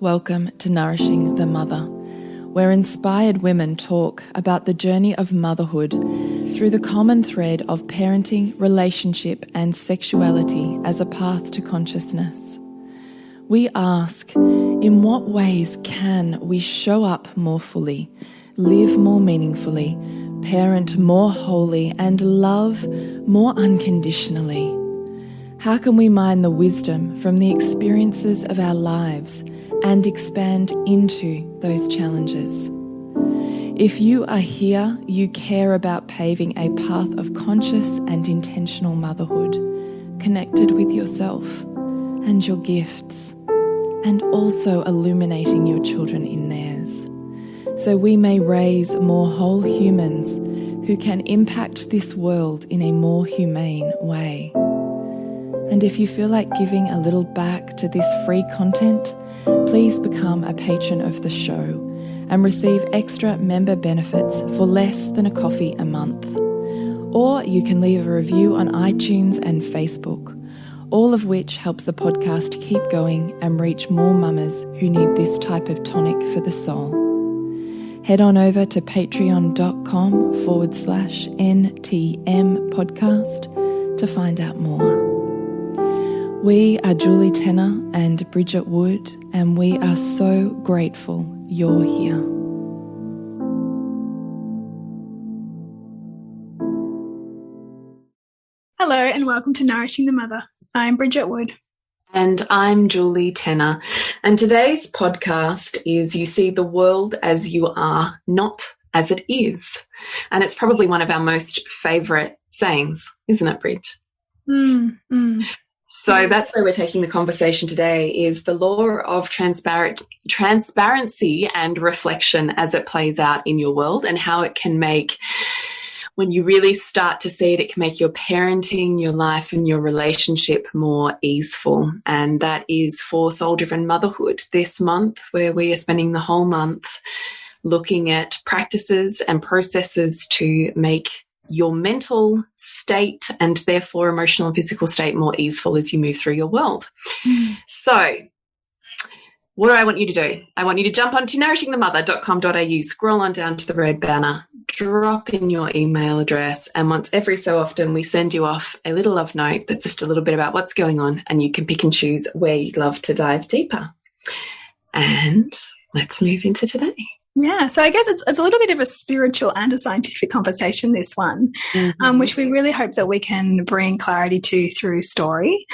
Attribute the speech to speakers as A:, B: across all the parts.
A: welcome to Nourishing the Mother, where inspired women talk about the journey of motherhood through the common thread of parenting, relationship, and sexuality as a path to consciousness. We ask, in what ways can we show up more fully, live more meaningfully, parent more wholly, and love more unconditionally? How can we mine the wisdom from the experiences of our lives and expand into those challenges? If you are here, you care about paving a path of conscious and intentional motherhood, connected with yourself and your gifts, and also illuminating your children in theirs, so we may raise more whole humans who can impact this world in a more humane way. And if you feel like giving a little back to this free content, please become a patron of the show and receive extra member benefits for less than a coffee a month. Or you can leave a review on iTunes and Facebook, all of which helps the podcast keep going and reach more mamas who need this type of tonic for the soul. Head on over to patreon.com/NTM podcast to find out more. We are Julie Tenner and Bridget Wood, and we are so grateful you're here.
B: Hello and welcome to Nourishing the Mother. I'm Bridget Wood.
A: And I'm Julie Tenner. And today's podcast is You See the World as You Are, Not as It Is. And it's probably one of our most favourite sayings, isn't it, Brid? So that's where we're taking the conversation today, is the law of transparency and reflection as it plays out in your world, and how it can make, when you really start to see it, it can make your parenting, your life and your relationship more easeful. And that is for Soul Driven Motherhood this month, where we are spending the whole month looking at practices and processes to make your mental state and therefore emotional and physical state more easeful as you move through your world. So what do I want you to do? I want you to jump onto nourishingthemother.com.au, scroll on down to the red banner, drop in your email address, and once every so often we send you off a little love note that's just a little bit about what's going on, and you can pick and choose where you'd love to dive deeper. And let's move into today.
B: Yeah, so I guess it's a little bit of a spiritual and a scientific conversation, this one, which we really hope that we can bring clarity to through story.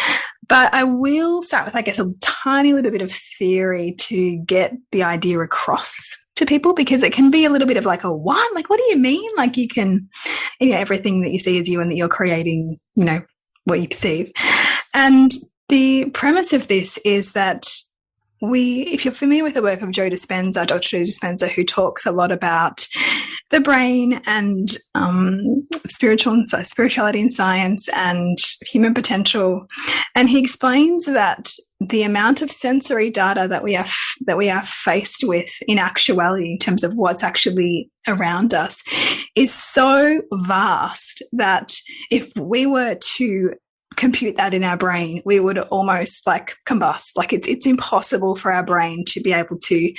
B: But I will start with, I guess, a tiny little bit of theory to get the idea across to people, because it can be a little bit of like a what? Like, what do you mean? Like, you can, everything that you see is you, and that you're creating, what you perceive. And the premise of this is that if you're familiar with the work of Dr. Joe Dispenza, who talks a lot about the brain and spirituality and science and human potential, and he explains that the amount of sensory data that we are faced with in actuality, in terms of what's actually around us, is so vast that if we were to compute that in our brain, we would almost like combust. Like, it's impossible for our brain to be able to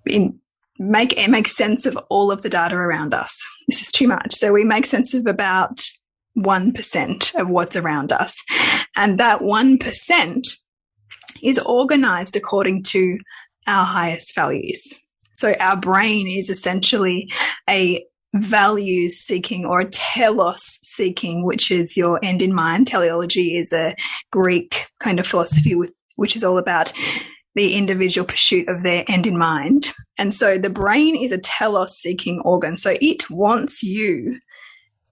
B: make sense of all of the data around us. It's just too much. So we make sense of about 1% of what's around us, and that 1% is organized according to our highest values. So our brain is essentially a values seeking, or telos seeking, which is your end in mind. Teleology is a Greek kind of philosophy which is all about the individual pursuit of their end in mind. And so the brain is a telos seeking organ. So it wants you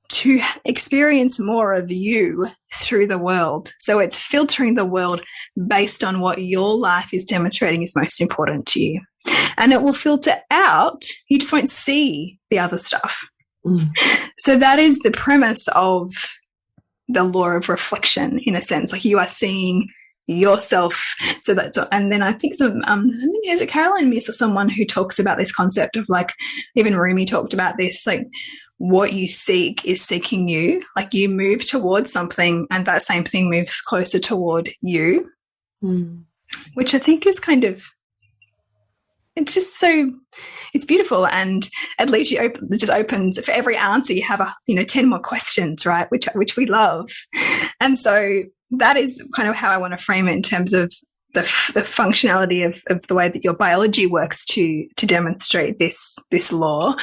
B: to experience more of you through the world. So it's filtering the world based on what your life is demonstrating is most important to you. And it will filter out, you just won't see the other stuff. So that is the premise of the law of reflection, in a sense. Like, you are seeing yourself. So that's, and then I think is it Caroline Myss or someone who talks about this concept of, like, even Rumi talked about this, like, what you seek is seeking you. Like, you move towards something and that same thing moves closer toward you. which I think is kind of, it's just so, it's beautiful, and it leaves you open. It just opens, for every answer you have 10 more questions, right? Which we love, and so that is kind of how I want to frame it in terms of the functionality of the way that your biology works to demonstrate this law.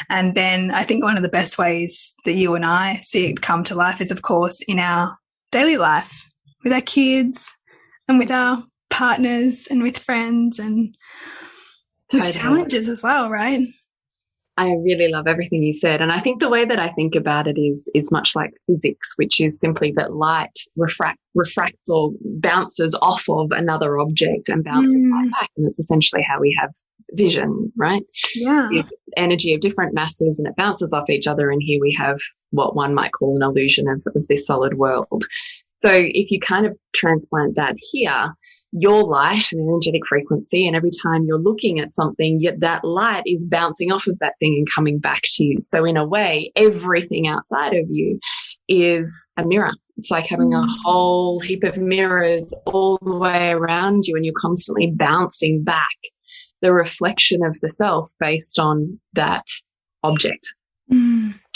B: And then I think one of the best ways that you and I see it come to life is, of course, in our daily life with our kids and with our partners and with friends and with challenges as well, right?
C: I really love everything you said. And I think the way that I think about it is much like physics, which is simply that light refracts or bounces off of another object and bounces right back. And it's essentially how we have vision, right?
B: Yeah.
C: The energy of different masses, and it bounces off each other. And here we have what one might call an illusion of this solid world. So if you kind of transplant that here, your light and energetic frequency, and every time you're looking at something, yet that light is bouncing off of that thing and coming back to you. So in a way, everything outside of you is a mirror. It's like having a whole heap of mirrors all the way around you, and you're constantly bouncing back the reflection of the self based on that object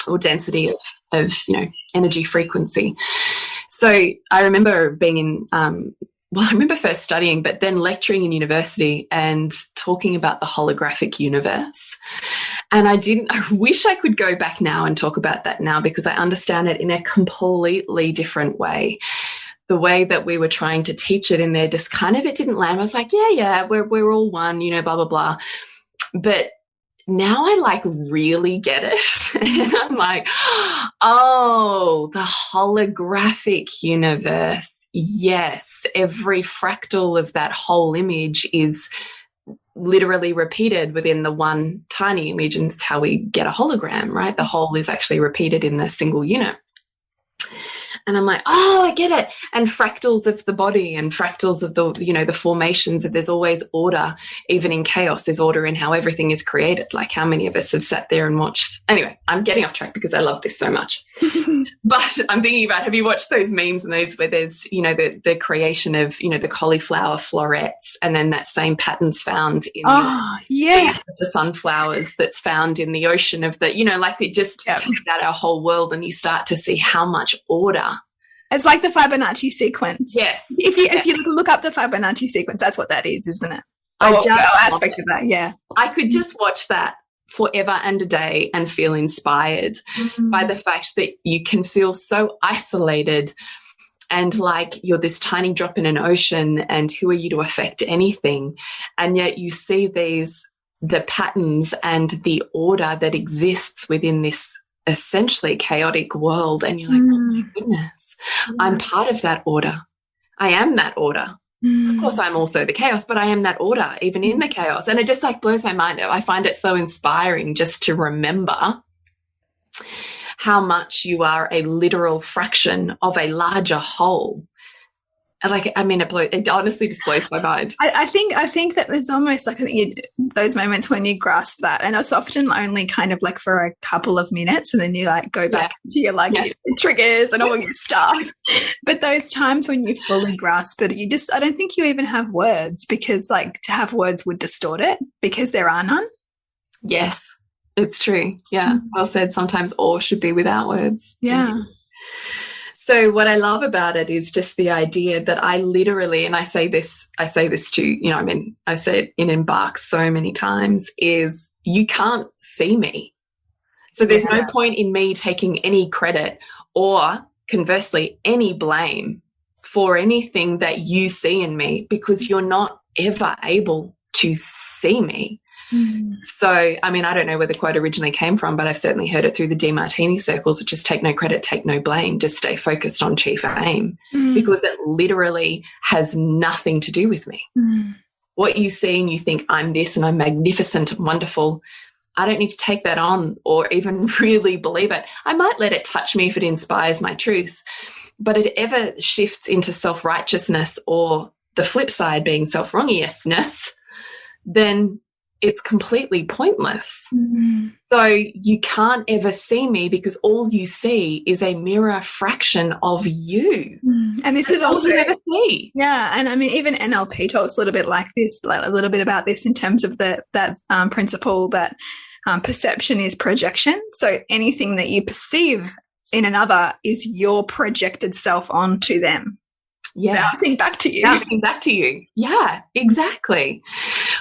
C: or density of energy frequency. So I remember being in I remember first studying, but then lecturing in university and talking about the holographic universe. And I wish I could go back now and talk about that now, because I understand it in a completely different way. The way that we were trying to teach it in there, just kind of, it didn't land. I was like, yeah, we're all one, blah, blah, blah. But now I really get it. And I'm like, oh, the holographic universe. Yes, every fractal of that whole image is literally repeated within the one tiny image, and it's how we get a hologram, right? The whole is actually repeated in the single unit. And I'm like, oh, I get it. And fractals of the body and fractals of the formations, of there's always order, even in chaos, there's order in how everything is created. Like, how many of us have sat there and watched? Anyway, I'm getting off track because I love this so much. But I'm thinking about, have you watched those memes and those where there's, the creation of, the cauliflower florets, and then that same pattern's found in the sunflowers that's found in the ocean of the, like it just takes out our whole world, and you start to see how much order.
B: It's like the Fibonacci sequence.
C: Yes.
B: If you look up the Fibonacci sequence, that's what that is, isn't it?
C: Aspect
B: of that, yeah.
C: I could just watch that forever and a day and feel inspired by the fact that you can feel so isolated and like you're this tiny drop in an ocean, and who are you to affect anything? And yet you see the patterns and the order that exists within this essentially chaotic world, and you're like, oh my goodness, I'm part of that order. I am that order. Of course, I'm also the chaos, but I am that order, even in the chaos. And it just blows my mind. I find it so inspiring just to remember how much you are a literal fraction of a larger whole. It honestly just blows my mind.
B: I think that there's almost those moments when you grasp that, and it's often only kind of like for a couple of minutes, and then you go back to your your triggers and all your stuff. But those times when you fully grasp it, I don't think you even have words, because to have words would distort it, because there are none.
C: Yes, it's true. Yeah, well said. Sometimes all should be without words.
B: Yeah.
C: So what I love about it is just the idea that I literally, and I say this to, I've said it in Embark so many times, is you can't see me. So there's no point in me taking any credit or conversely any blame for anything that you see in me, because you're not ever able to see me. So, I don't know where the quote originally came from, but I've certainly heard it through the DeMartini circles, which is take no credit, take no blame, just stay focused on chief aim, because it literally has nothing to do with me. What you see and you think, I'm this and I'm magnificent and wonderful, I don't need to take that on or even really believe it. I might let it touch me if it inspires my truth, but it ever shifts into self-righteousness or the flip side being self-wrongousness, then it's completely pointless. So you can't ever see me because all you see is a mirror fraction of you.
B: And this is also
C: all you ever see.
B: Yeah, and I mean, even NLP talks a little bit like this, like a little bit about this in terms of that principle that perception is projection. So anything that you perceive in another is your projected self onto them.
C: Yeah.
B: Bouncing back to you.
C: Bouncing back to you. Yeah, exactly.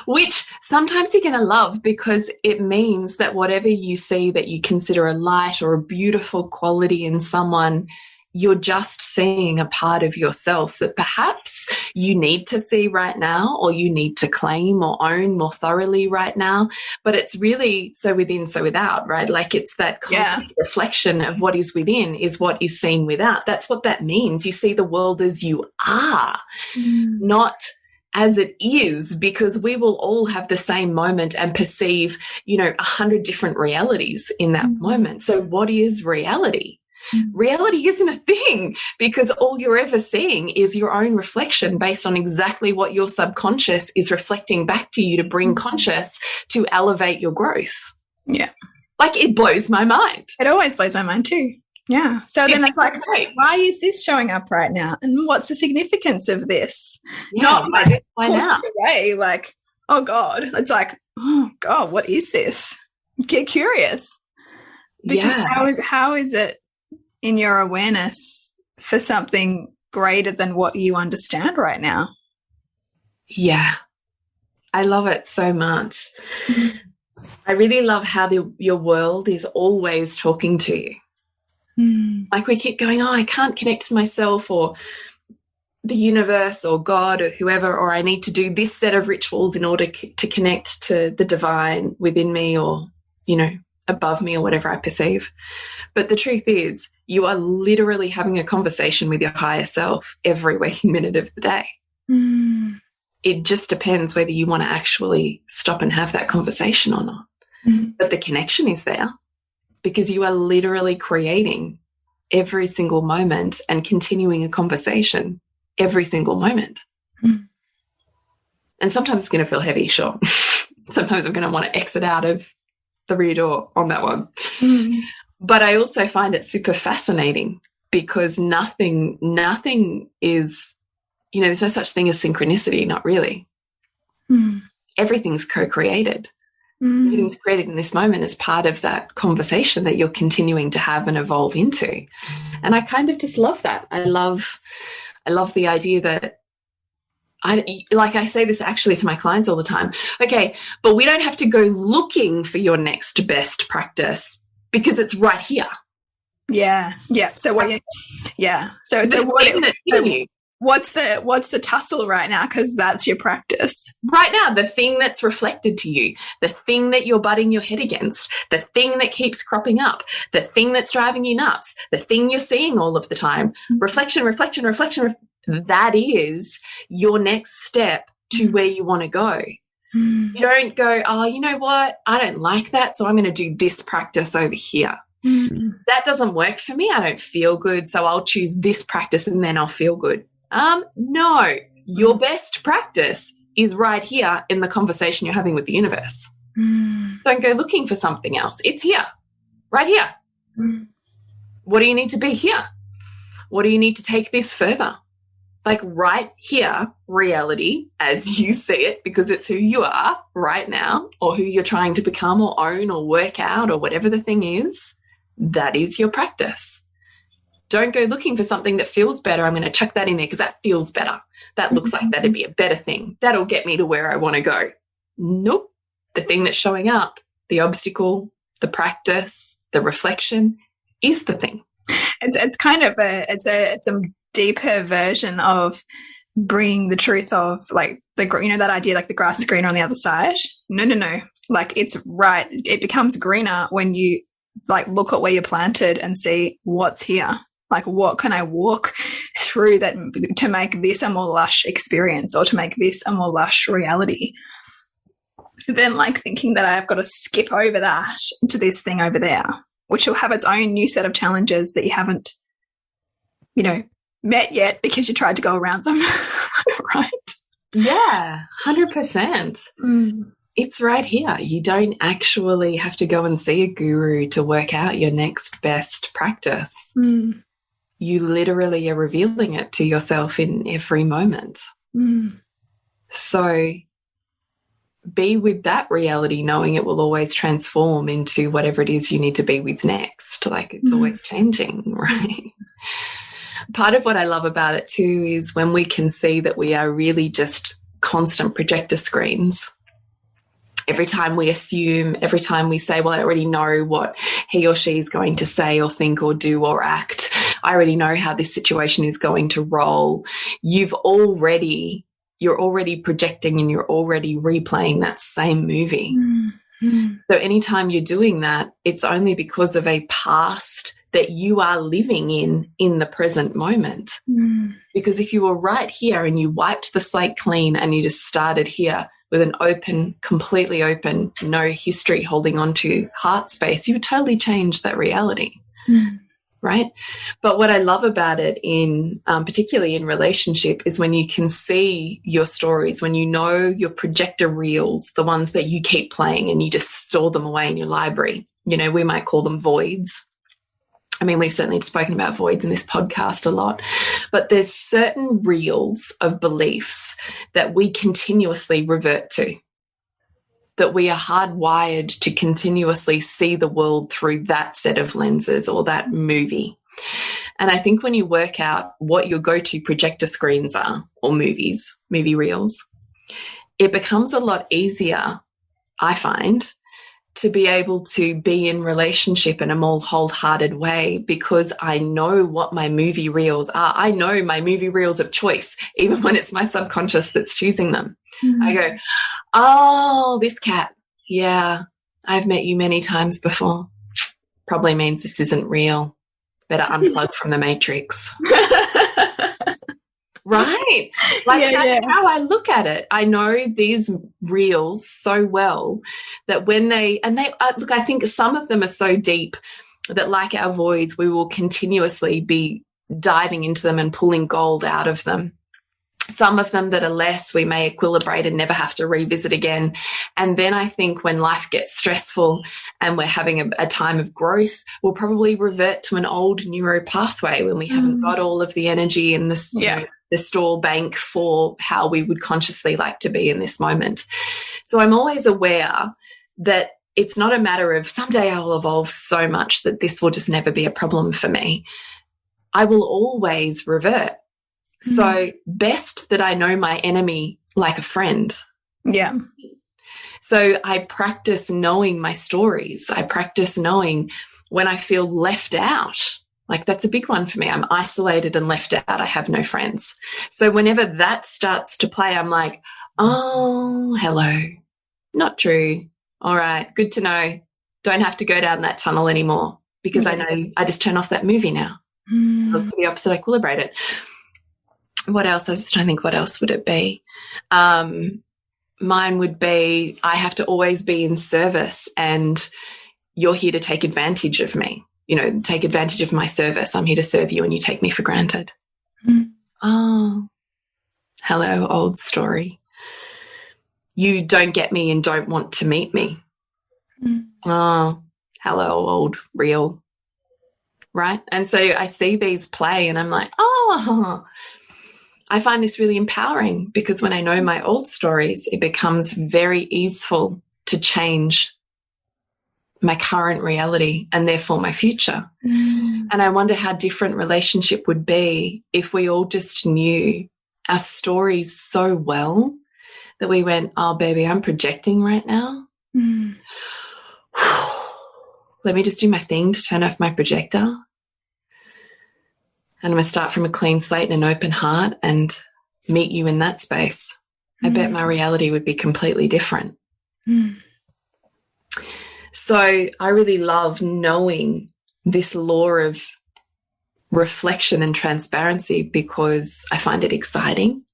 C: Which sometimes you're going to love because it means that whatever you see that you consider a light or a beautiful quality in someone, you're just seeing a part of yourself that perhaps you need to see right now, or you need to claim or own more thoroughly right now. But it's really so within, so without, right? Like it's that constant reflection of what is within is what is seen without. That's what that means. You see the world as you are, not as it is, because we will all have the same moment and perceive, 100 different realities in that moment. So what is reality? Reality isn't a thing, because all you're ever seeing is your own reflection based on exactly what your subconscious is reflecting back to you to bring conscious to elevate your growth.
B: Yeah.
C: Like, it blows my mind.
B: It always blows my mind too. Yeah. So then it's like, why is this showing up right now? And what's the significance of this?
C: Yeah,
B: Not like
C: why now?
B: Away, like, oh God. It's like, oh God, what is this? Get curious. Because how is it in your awareness for something greater than what you understand right now?
C: Yeah. I love it so much. I really love how your world is always talking to you. Like we keep going, oh, I can't connect to myself or the universe or God or whoever, or I need to do this set of rituals in order to connect to the divine within me or, above me or whatever I perceive. But the truth is, you are literally having a conversation with your higher self every waking minute of the day. It just depends whether you want to actually stop and have that conversation or not. But the connection is there because you are literally creating every single moment and continuing a conversation every single moment. And sometimes it's going to feel heavy, sure. Sometimes I'm going to want to exit out of the rear door on that one. But I also find it super fascinating because nothing is, there's no such thing as synchronicity, not really. Everything's co-created. Everything's created in this moment as part of that conversation that you're continuing to have and evolve into. And I kind of just love that. I love the idea that I say this actually to my clients all the time. Okay, but we don't have to go looking for your next best practice because it's right here.
B: Yeah. So what? Yeah. So what's the tussle right now? Because that's your practice
C: right now. The thing that's reflected to you, the thing that you're butting your head against, the thing that keeps cropping up, the thing that's driving you nuts, the thing you're seeing all of the time. Reflection. That is your next step to where you want to go. You don't go, oh, you know what? I don't like that, so I'm going to do this practice over here. That doesn't work for me. I don't feel good, so I'll choose this practice and then I'll feel good. No, your best practice is right here in the conversation you're having with the universe. Don't go looking for something else. It's here, right here. What do you need to be here? What do you need to take this further? Like right here, reality as you see it, because it's who you are right now, or who you're trying to become or own or work out or whatever the thing is, that is your practice. Don't go looking for something that feels better. I'm going to chuck that in there because that feels better. That looks like that'd be a better thing. That'll get me to where I want to go. Nope. The thing that's showing up, the obstacle, the practice, the reflection is the thing.
B: It's kind of a deeper version of bringing the truth of like that idea, like the grass is greener on the other side. No. Like it's right. It becomes greener when you like look at where you're planted and see what's here. Like, what can I walk through that to make this a more lush experience or to make this a more lush reality? Then, like, thinking that I've got to skip over that to this thing over there, which will have its own new set of challenges that you haven't, met yet because you tried to go around them. Right?
C: Yeah, 100%. it's right here. You don't actually have to go and see a guru to work out your next best practice.
B: Mm.
C: You literally are revealing it to yourself in every moment.
B: Mm.
C: So be with that reality, knowing it will always transform into whatever it is you need to be with next. Like, it's always changing, right? Part of what I love about it too is when we can see that we are really just constant projector screens. Every time we assume, every time we say, well, I already know what he or she is going to say or think or do or act. I already know how this situation is going to roll. You're already projecting and you're already replaying that same movie. So anytime you're doing that, it's only because of a past that you are living in the present moment. Because if you were right here and you wiped the slate clean and you just started here with an open, completely open, no history holding on to heart space, you would totally change that reality. Right? But what I love about it in, particularly in relationship, is when you can see your stories, when you know your projector reels, the ones that you keep playing and you just store them away in your library. You know, we might call them voids. I mean, we've certainly spoken about voids in this podcast a lot, but there's certain reels of beliefs that we continuously revert to, that we are hardwired to continuously see the world through that set of lenses or that movie. And I think when you work out what your go-to projector screens are, or movie reels, it becomes a lot easier, I find, to be able to be in relationship in a more wholehearted way, because I know what my movie reels are. I know my movie reels of choice, even when it's my subconscious that's choosing them. I go, oh, this cat. Yeah, I've met you many times before. Probably means this isn't real. Better unplug from the matrix. Right? Like, that's how I look at it. I know these reels so well that when look, I think some of them are so deep that, like our voids, we will continuously be diving into them and pulling gold out of them. Some of them that are less, we may equilibrate and never have to revisit again. And then I think when life gets stressful and we're having a time of growth, we'll probably revert to an old neuro pathway when we haven't got all of the energy in this, the store bank for how we would consciously like to be in this moment. So I'm always aware that it's not a matter of someday I will evolve so much that this will just never be a problem for me. I will always revert. So best that I know my enemy like a friend.
B: Yeah.
C: So I practice knowing my stories. I practice knowing when I feel left out. Like, that's a big one for me. I'm isolated and left out. I have no friends. So whenever that starts to play, I'm like, oh, hello. Not true. All right. Good to know. Don't have to go down that tunnel anymore, because I know I just turn off that movie now. Look for the opposite, equilibrate it. What else? I was just trying to think, what else would it be? Mine would be, I have to always be in service and you're here to take advantage of me. You know, take advantage of my service. I'm here to serve you and you take me for granted. Oh, hello, old story. You don't get me and don't want to meet me. Oh, hello, old real. Right? And so I see these play and I'm like, oh, I find this really empowering, because when I know my old stories, it becomes very easeful to change my current reality and therefore my future. And I wonder how different relationship would be if we all just knew our stories so well that we went, oh, baby, I'm projecting right now. Let me just do my thing to turn off my projector. And I'm going to start from a clean slate and an open heart and meet you in that space. I bet my reality would be completely different. So I really love knowing this law of reflection and transparency, because I find it exciting.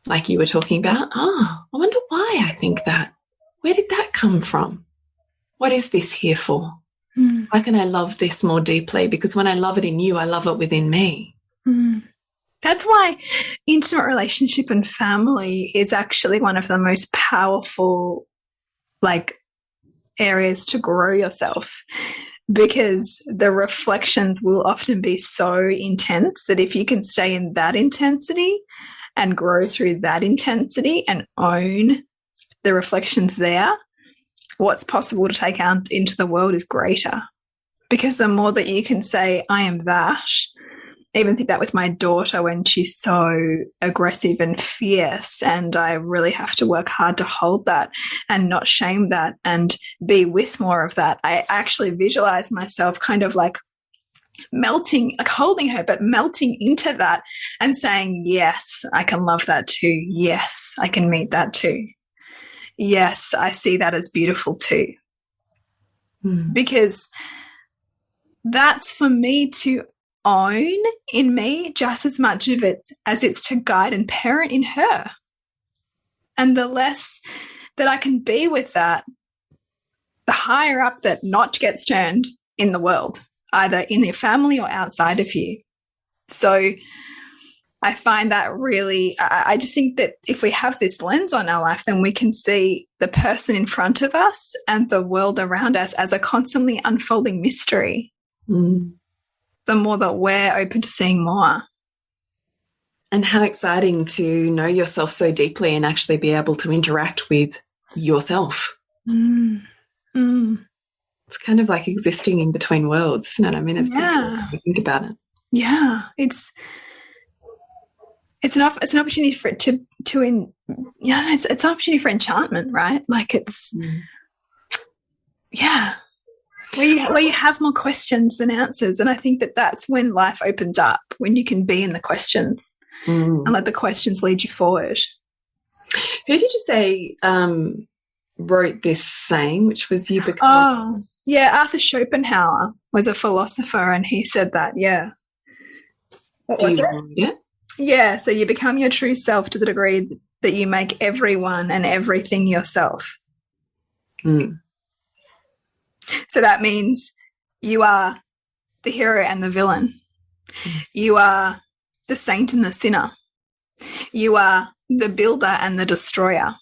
C: Like you were talking about, I wonder why I think that. Where did that come from? What is this here for? Why can I love this more deeply? Because when I love it in you, I love it within me.
B: That's why intimate relationship and family is actually one of the most powerful, like, areas to grow yourself, because the reflections will often be so intense that if you can stay in that intensity and grow through that intensity and own the reflections there, what's possible to take out into the world is greater. Because the more that you can say, I am that, I even think that with my daughter when she's so aggressive and fierce, and I really have to work hard to hold that and not shame that and be with more of that. I actually visualize myself kind of like melting, like holding her, but melting into that and saying, yes, I can love that too. Yes, I can meet that too. Yes, I see that as beautiful too. Because that's for me to own in me just as much of it as it's to guide and parent in her. And the less that I can be with that, the higher up that notch gets turned in the world, either in your family or outside of you. So I find that really, I just think that if we have this lens on our life, then we can see the person in front of us and the world around us as a constantly unfolding mystery. The more that we're open to seeing more.
C: And how exciting to know yourself so deeply and actually be able to interact with yourself. It's kind of like existing in between worlds, isn't it? I mean, it's beautiful if you think about it.
B: Yeah, it's an opportunity for it it's an opportunity for enchantment, right? Like it's where you have more questions than answers. And I think that that's when life opens up, when you can be in the questions and let the questions lead you forward.
C: Who did you say wrote this saying, which was you become?
B: Oh, yeah, Arthur Schopenhauer was a philosopher, and he said that, yeah.
C: Do you read it?
B: Yeah, so you become your true self to the degree that you make everyone and everything yourself. So that means you are the hero and the villain. You are the saint and the sinner. You are the builder and the destroyer.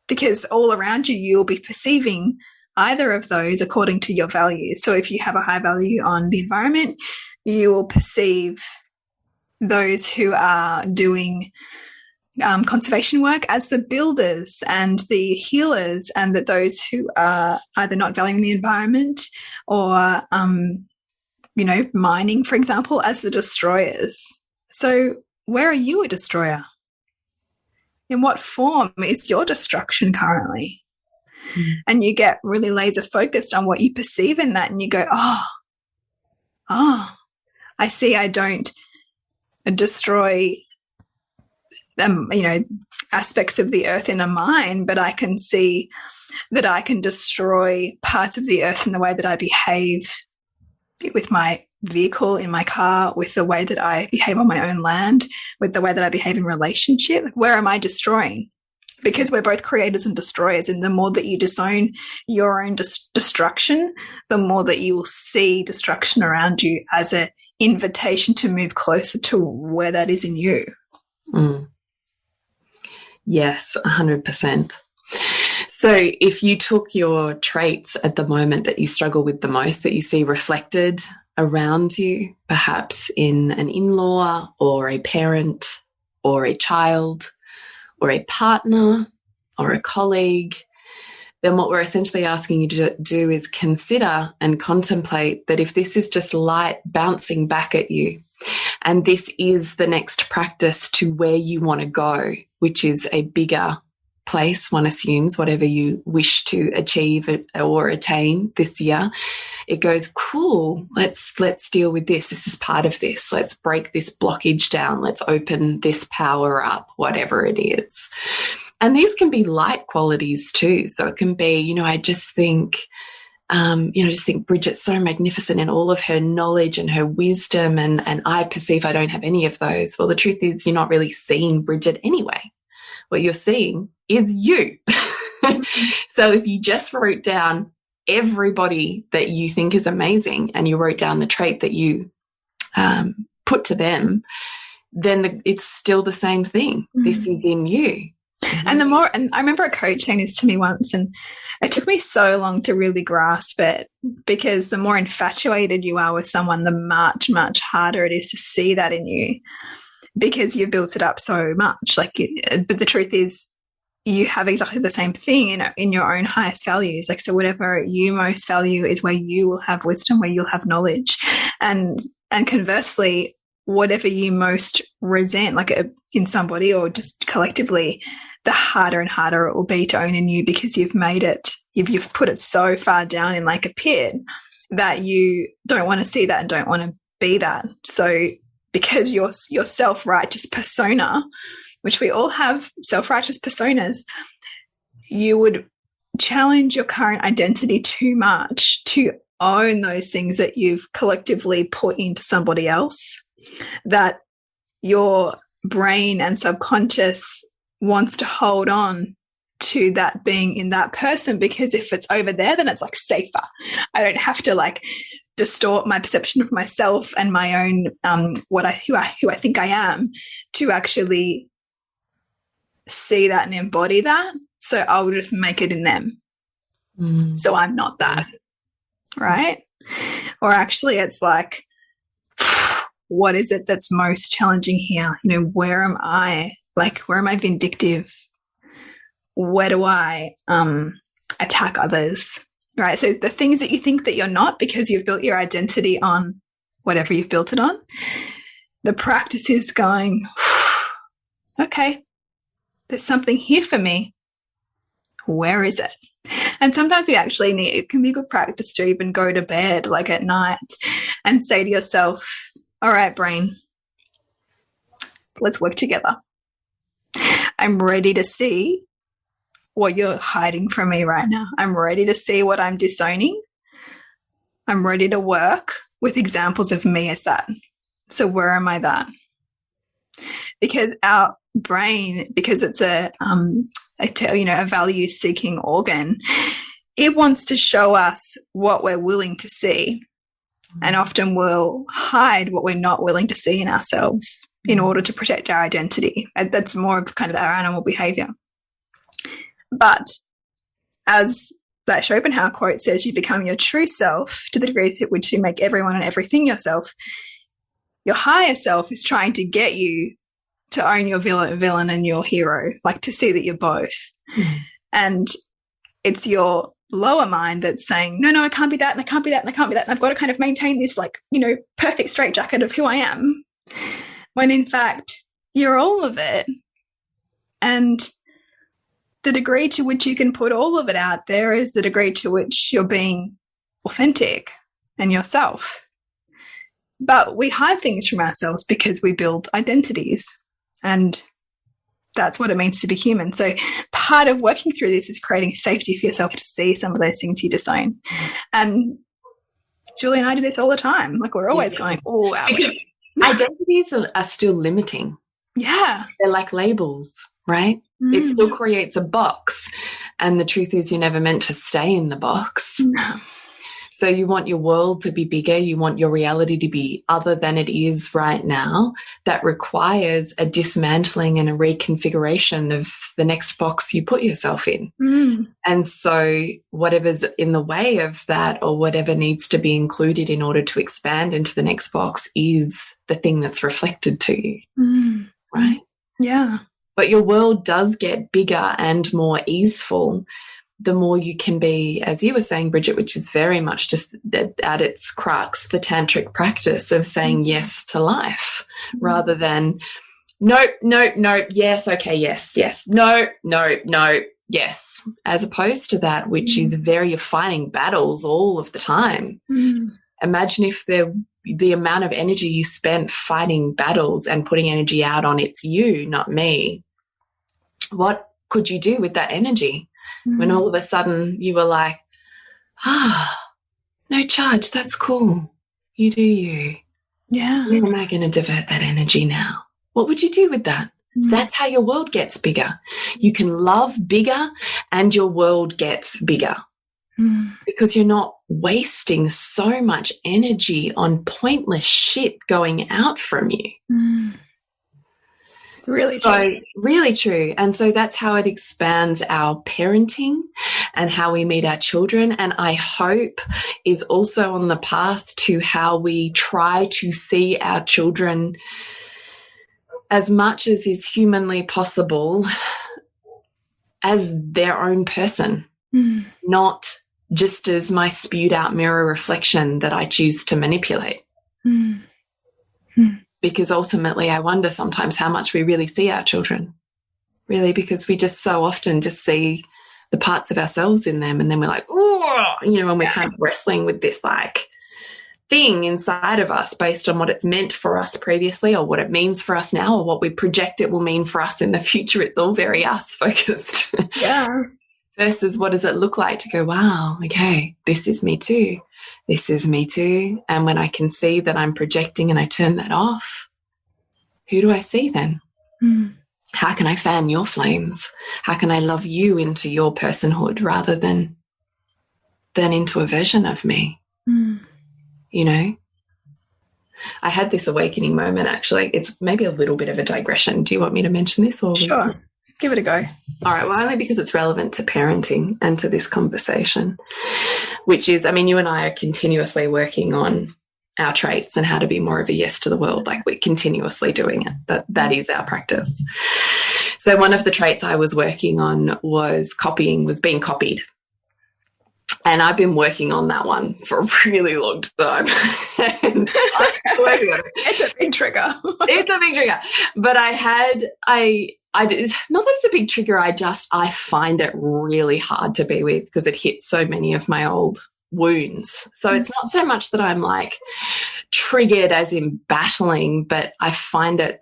B: Because all around you, you'll be perceiving either of those according to your values. So if you have a high value on the environment, you will perceive those who are doing conservation work as the builders and the healers, and that those who are either not valuing the environment or, mining, for example, as the destroyers. So where are you a destroyer? In what form is your destruction currently? And you get really laser focused on what you perceive in that, and you go, I see I don't destroy aspects of the earth in a mine, but I can see that I can destroy parts of the earth in the way that I behave with my vehicle, in my car, with the way that I behave on my own land, with the way that I behave in relationship. Where am I destroying? Because we're both creators and destroyers, and the more that you disown your own destruction, the more that you will see destruction around you as an invitation to move closer to where that is in you.
C: Yes, 100%. So if you took your traits at the moment that you struggle with the most, that you see reflected around you, perhaps in an in-law or a parent or a child or a partner or a colleague, then what we're essentially asking you to do is consider and contemplate that if this is just light bouncing back at you, and this is the next practice to where you want to go, which is a bigger place, one assumes, whatever you wish to achieve or attain this year, it goes, cool, let's deal with this. This is part of this. Let's break this blockage down. Let's open this power up, whatever it is. And these can be light qualities too. So it can be, I just think, Bridget's so magnificent in all of her knowledge and her wisdom, and I perceive I don't have any of those. Well, the truth is you're not really seeing Bridget anyway. What you're seeing is you. So if you just wrote down everybody that you think is amazing, and you wrote down the trait that you put to them, then it's still the same thing. This is in you.
B: And and I remember a coach saying this to me once, and it took me so long to really grasp it, because the more infatuated you are with someone, the much, much harder it is to see that in you, because you've built it up so much. Like, but the truth is, you have exactly the same thing in your own highest values. Like, so whatever you most value is where you will have wisdom, where you'll have knowledge, and conversely, whatever you most resent, like in somebody or just collectively, the harder and harder it will be to own in you, because you've made it, you've put it so far down in like a pit that you don't want to see that and don't want to be that. So because your self-righteous persona, which we all have self-righteous personas, you would challenge your current identity too much to own those things that you've collectively put into somebody else, that your brain and subconscious wants to hold on to that being in that person, because if it's over there, then it's like safer. I don't have to like distort my perception of myself and my own who I think I am, to actually see that and embody that. So I'll just make it in them. So I'm not that, right? Or actually, it's like, what is it that's most challenging here? You know, where am I? Like, where am I vindictive? Where do I attack others? Right? So the things that you think that you're not, because you've built your identity on whatever you've built it on, the practice is going, okay, there's something here for me. Where is it? And sometimes we actually need, it can be good practice to even go to bed like at night and say to yourself, all right, brain, let's work together. I'm ready to see what you're hiding from me right now. I'm ready to see what I'm disowning. I'm ready to work with examples of me as that. So where am I that? Because our brain, because it's a value-seeking organ, it wants to show us what we're willing to see, and often we'll hide what we're not willing to see in ourselves in order to protect our identity. That's more of kind of our animal behavior. But as that Schopenhauer quote says, you become your true self to the degree to which you make everyone and everything yourself. Your higher self is trying to get you to own your villain and your hero, like to see that you're both. And it's your lower mind that's saying, no, I can't be that, and I can't be that, and I can't be that, and I've got to kind of maintain this, like, you know, perfect straitjacket of who I am, when in fact you're all of it. And the degree to which you can put all of it out there is the degree to which you're being authentic and yourself. But we hide things from ourselves because we build identities, and that's what it means to be human. So part of working through this is creating safety for yourself to see some of those things you disown. And Julie and I do this all the time. Like, we're always going, oh, wow.
C: Identities are still limiting.
B: Yeah.
C: They're like labels, right? It still creates a box. And the truth is, you're never meant to stay in the box.
B: No.
C: So you want your world to be bigger. You want your reality to be other than it is right now. That requires a dismantling and a reconfiguration of the next box you put yourself in. And so whatever's in the way of that, or whatever needs to be included in order to expand into the next box, is the thing that's reflected to you. Right?
B: Yeah.
C: But your world does get bigger and more easeful the more you can be, as you were saying, Bridget, which is very much just at its crux, the tantric practice of saying yes to life, rather than no, yes, okay, yes, no, yes, as opposed to that, which is you're fighting battles all of the time. Imagine if the amount of energy you spent fighting battles and putting energy out on it's you, not me. What could you do with that energy? When all of a sudden you were like, no charge, that's cool. You do you.
B: Yeah.
C: Where am I going to divert that energy now? What would you do with that? That's how your world gets bigger. You can love bigger and your world gets bigger. because you're not wasting so much energy on pointless shit going out from you.
B: It's really true.
C: Really true. And so that's how it expands our parenting and how we meet our children. And I hope is also on the path to how we try to see our children as much as is humanly possible as their own person, not just as my spewed out mirror reflection that I choose to manipulate. Because ultimately I wonder sometimes how much we really see our children, really, because we just so often just see the parts of ourselves in them, and then we're like, oh, you know, and we're kind of wrestling with this like thing inside of us based on what it's meant for us previously, or what it means for us now, or what we project it will mean for us in the future. It's all very us focused.
B: Yeah.
C: Versus what does it look like to go, wow, okay, this is me too. This is me too. And when I can see that I'm projecting and I turn that off, who do I see then? How can I fan your flames? How can I love you into your personhood rather than into a version of me? You know? I had this awakening moment, actually. It's maybe a little bit of a digression. Do you want me to mention this? Or
B: Sure. Give it a go.
C: All right. Well, only because it's relevant to parenting and to this conversation, which is, I mean, you and I are continuously working on our traits and how to be more of a yes to the world. Like, we're continuously doing it. That is our practice. So one of the traits I was working on was being copied. And I've been working on that one for a really long time. And
B: It's a big trigger.
C: It's a big trigger. But not that it's a big trigger, I find it really hard to be with because it hits so many of my old wounds. So it's not so much that I'm like triggered as in battling, but I find it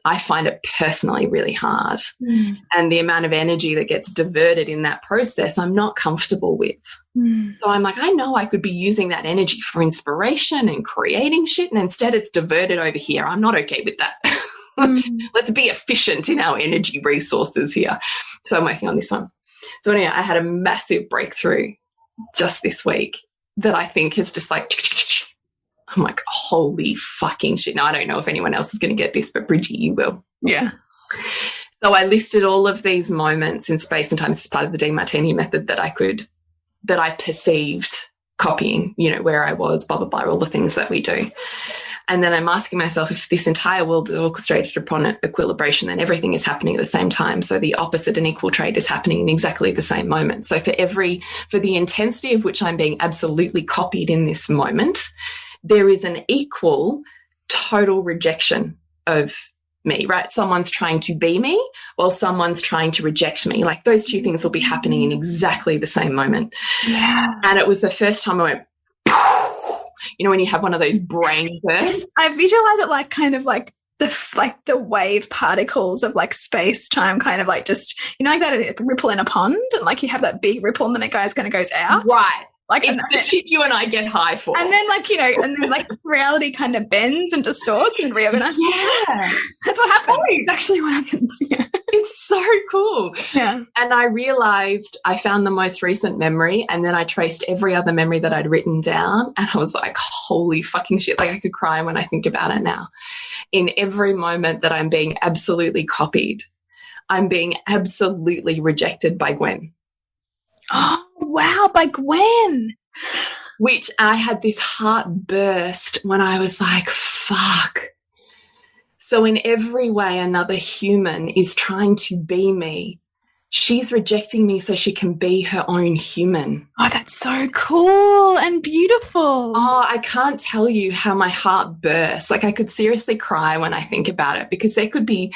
C: personally really hard. And the amount of energy that gets diverted in that process, I'm not comfortable with. So I'm like, I know I could be using that energy for inspiration and creating shit, and instead it's diverted over here. I'm not okay with that. Let's be efficient in our energy resources here. So I'm working on this one. So anyway, I had a massive breakthrough just this week that I think is just like, I'm like, holy fucking shit. Now, I don't know if anyone else is going to get this, but Bridget, you will.
B: Yeah.
C: So I listed all of these moments in space and time as part of the DeMartini method that I perceived copying, you know, where I was, blah, blah, blah, all the things that we do. And then I'm asking myself, if this entire world is orchestrated upon equilibration, then everything is happening at the same time. So the opposite and equal trait is happening in exactly the same moment. So for the intensity of which I'm being absolutely copied in this moment, there is an equal total rejection of me, right? Someone's trying to be me while someone's trying to reject me. Like, those two things will be happening in exactly the same moment.
B: Yeah.
C: And it was the first time I went, you know, when you have one of those brain bursts.
B: I visualize it like kind of like the wave particles of like space time, kind of like, just, you know, like that ripple in a pond, and like you have that big ripple and then it goes out.
C: Right.
B: Like,
C: it's the shit you and I get high for.
B: And then, like, you know, and then like reality kind of bends and distorts and reorganizes.
C: Yeah.
B: That's what happens. It's actually what happens. Yeah.
C: It's so cool.
B: Yeah.
C: And I realized I found the most recent memory, and then I traced every other memory that I'd written down, and I was like, holy fucking shit. Like, I could cry when I think about it now. In every moment that I'm being absolutely copied, I'm being absolutely rejected by Gwen.
B: Oh, wow, by Gwen.
C: Which I had this heart burst when I was like, fuck. So in every way another human is trying to be me, she's rejecting me so she can be her own human.
B: Oh, that's so cool and beautiful.
C: Oh, I can't tell you how my heart bursts. Like, I could seriously cry when I think about it, because there could be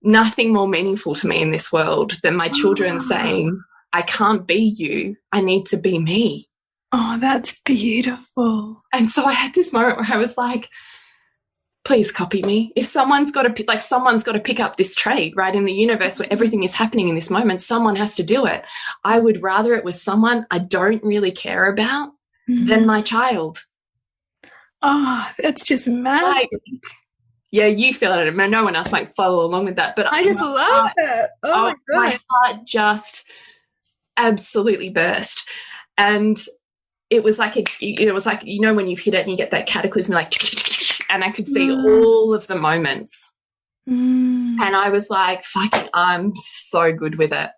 C: nothing more meaningful to me in this world than my children saying, I can't be you, I need to be me.
B: Oh, that's beautiful.
C: And so I had this moment where I was like, please copy me. If someone's got to pick up this trait, right, in the universe where everything is happening in this moment, someone has to do it. I would rather it was someone I don't really care about than my child.
B: Oh, that's just magic.
C: Like, yeah, you feel it. No one else might follow along with that. But
B: I just love it. Oh my God.
C: My heart just absolutely burst. And it was like, when you've hit it and you get that cataclysm, like, and I could see all of the moments. And I was like, fucking, I'm so good with it.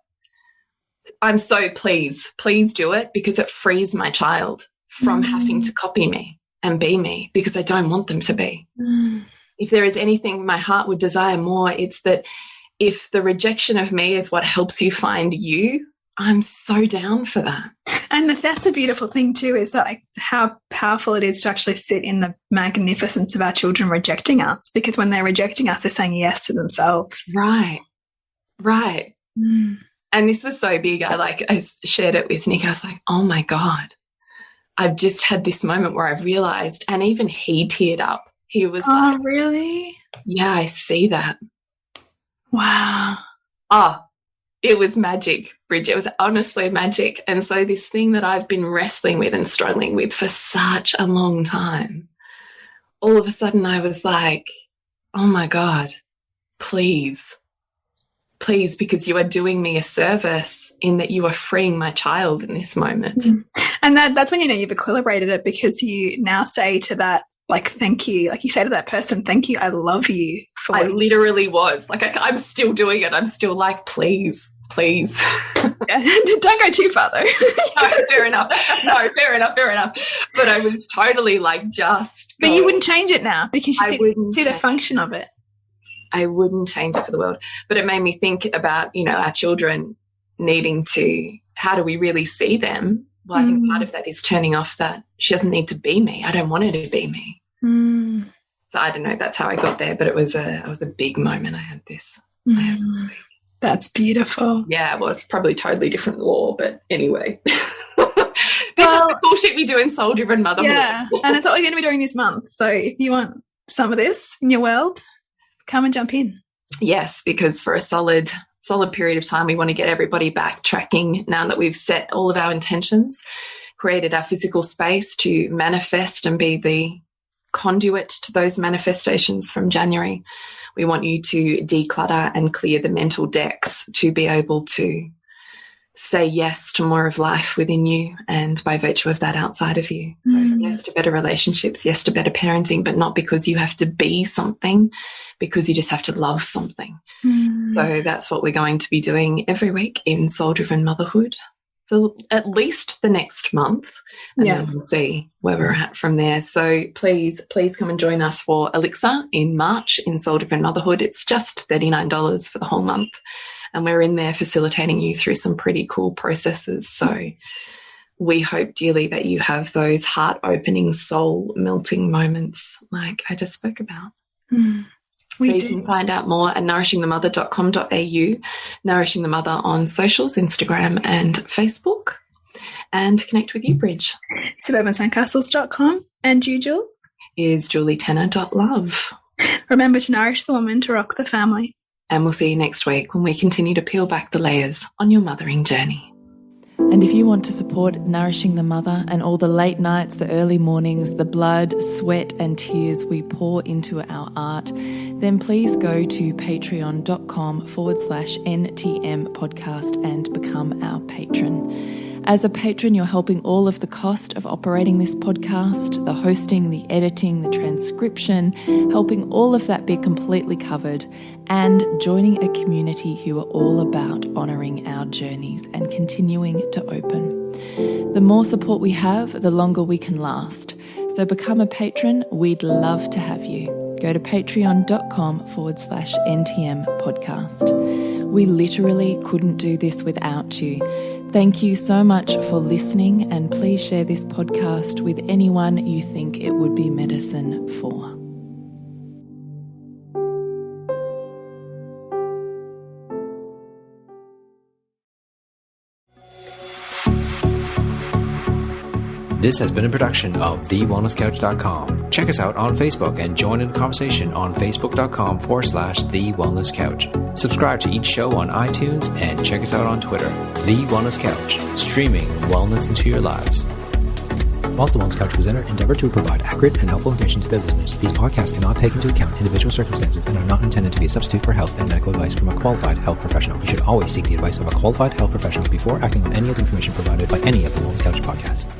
C: I'm so please do it, because it frees my child from having to copy me and be me, because I don't want them to be. If there is anything my heart would desire more, it's that if the rejection of me is what helps you find you, I'm so down for that.
B: And that's a beautiful thing too, is that like how powerful it is to actually sit in the magnificence of our children rejecting us, because when they're rejecting us, they're saying yes to themselves.
C: Right. And this was so big. I shared it with Nick. I was like, oh my God, I've just had this moment where I've realized, and even he teared up. He was like,
B: oh, really?
C: Yeah, I see that.
B: Wow.
C: Oh, it was magic, Bridget. It was honestly magic. And so this thing that I've been wrestling with and struggling with for such a long time, all of a sudden I was like, oh my God, please, because you are doing me a service in that you are freeing my child in this moment.
B: And that's when you know you've equilibrated it, because you now say to that, like, thank you. Like you say to that person, thank you, I love you.
C: I literally was. Like, I'm still doing it. I'm still like, please.
B: Yeah. Don't go too far, though.
C: No, fair enough. But I was totally like just.
B: But you wouldn't change it now, because you see the function of it.
C: I wouldn't change it for the world. But it made me think about, our children needing to, how do we really see them? Well, I think part of that is turning off that she doesn't need to be me. I don't want her to be me. So I don't know. That's how I got there. But it was a big moment. I had this week.
B: That's beautiful.
C: Yeah, well, it's probably totally different law. But anyway, this is the bullshit we do in Soul Driven Motherhood.
B: Yeah, and it's what we're going to be doing this month. So if you want some of this in your world, come and jump in.
C: Yes, because for a solid period of time, we want to get everybody backtracking now that we've set all of our intentions, created our physical space to manifest and be the conduit to those manifestations from January. We want you to declutter and clear the mental decks to be able to say yes to more of life within you, and by virtue of that, outside of you. So yes to better relationships, yes to better parenting, but not because you have to be something, because you just have to love something. So that's what we're going to be doing every week in Soul Driven Motherhood for at least the next month, and then we'll see where we're at from there. So please come and join us for Elixir in March in Soul Driven Motherhood. It's just $39 for the whole month. And we're in there facilitating you through some pretty cool processes. So we hope dearly that you have those heart-opening, soul-melting moments like I just spoke about. You can find out more at nourishingthemother.com.au, Nourishing the Mother on socials, Instagram and Facebook, and connect with you, Bridge.
B: SuburbanSandcastles.com. And you, Jules?
C: Is julietenner.love.
B: Remember to nourish the woman to rock the family.
C: And we'll see you next week when we continue to peel back the layers on your mothering journey.
A: And if you want to support Nourishing the Mother and all the late nights, the early mornings, the blood, sweat and tears we pour into our art, then please go to patreon.com/NTM podcast and become our patron. As a patron, you're helping all of the cost of operating this podcast, the hosting, the editing, the transcription, helping all of that be completely covered, and joining a community who are all about honouring our journeys and continuing to open. The more support we have, the longer we can last. So become a patron. We'd love to have you. Go to patreon.com/NTM podcast. We literally couldn't do this without you. Thank you so much for listening, and please share this podcast with anyone you think it would be medicine for.
D: This has been a production of TheWellnessCouch.com. Check us out on Facebook and join in the conversation on Facebook.com/TheWellnessCouch. Subscribe to each show on iTunes and check us out on Twitter. The Wellness Couch, streaming wellness into your lives. Whilst the Wellness Couch presenter endeavor to provide accurate and helpful information to their listeners, these podcasts cannot take into account individual circumstances and are not intended to be a substitute for health and medical advice from a qualified health professional. You should always seek the advice of a qualified health professional before acting on any of the information provided by any of the Wellness Couch podcasts.